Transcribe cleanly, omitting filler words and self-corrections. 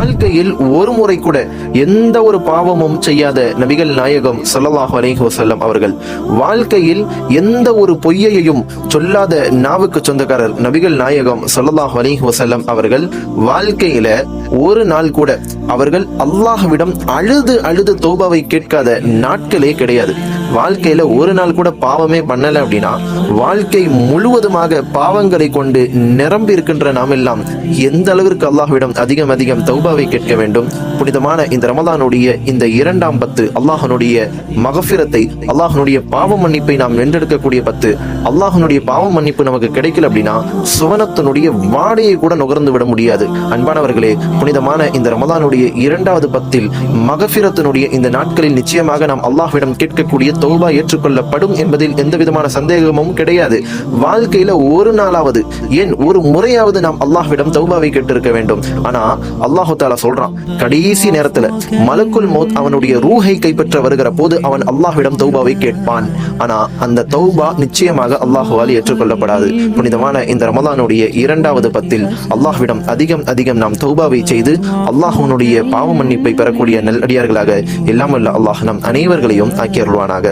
வாழ்க்கையில் ஒரு முறை கூட எந்த ஒரு பாவமும் செய்யாத நபிகள் நாயகம் ஸல்லல்லாஹு அலைஹி வஸல்லம் அவர்கள், வாழ்க்கையில் எந்த ஒரு பொய்யையும் சொல்லாத நாவுக்கு சொந்தக்காரர் நபிகள் நாயகம் ஸல்லல்லாஹு அலைஹி வஸல்லம் அவர்கள், வாழ்க்கையில ஒரு நாள் கூட அவர்கள் அல்லாஹ்விடம் அழுது அழுது தௌபாவை கேட்காத நாட்களே கிடையாது. வாழ்க்கையில ஒரு நாள் கூட பாவமே பண்ணல அப்படின்னா, வாழ்க்கை முழுவதுமாக பாவங்களை கொண்டு நிரம்பி இருக்கின்ற நாம் எல்லாம் எந்த அளவிற்கு அல்லாஹ்விடம் அதிகம் அதிகம் தௌபாவை கேட்க வேண்டும். புனிதமான இந்த ரமலானுடைய இந்த 2ஆம் 10 அல்லாஹ்வுடைய மகஃபிரத்தை, அல்லாஹ்வுடைய பாவ மன்னிப்பை நாம் வென்றெடுக்கக்கூடிய 10. அல்லாஹ்வுடைய பாவ மன்னிப்பு நமக்கு கிடைக்கல அப்படின்னா சுவனத்தினுடைய வாடையை கூட நுகர்ந்து விட முடியாது. அன்பானவர்களே, புனிதமான இந்த ரமலானுடைய 2வது 10 மகஃபிரத்தினுடைய இந்த நாட்களில் நிச்சயமாக நாம் அல்லாஹ்விடம் கேட்கக்கூடிய தௌபா ஏற்றுக்கொள்ளப்படும் என்பதில் எந்த விதமான சந்தேகமும் கிடையாது. வாழ்க்கையில ஒரு நாளாவது, ஏன் ஒரு முறையாவது நாம் அல்லாஹ்விடம் தௌபாவை கேட்டிருக்க வேண்டும். ஆனா அல்லாஹு தஆலா சொல்றான், கடைசி நேரத்துல மலக்குல் மௌத் அவனுடைய ரூஹை கைப்பற்ற வருகிற போது அவன் அல்லாஹ்விடம் தௌபாவை கேட்பான். ஆனா அந்த தௌபா நிச்சயமாக அல்லாஹ்வால் ஏற்றுக்கொள்ளப்படாது. புனிதமான இந்த ரமலானுடைய 2வது 10 அல்லாஹ்விடம் அதிகம் அதிகம் நாம் தௌபாவை செய்து அல்லாஹ்வுடைய பாவ மன்னிப்பை பெறக்கூடிய நல்லடியார்களாக எல்லாம் வல்ல அல்லாஹ் நம் அனைவர்களையும் ஆக்கி அருள்வானாக.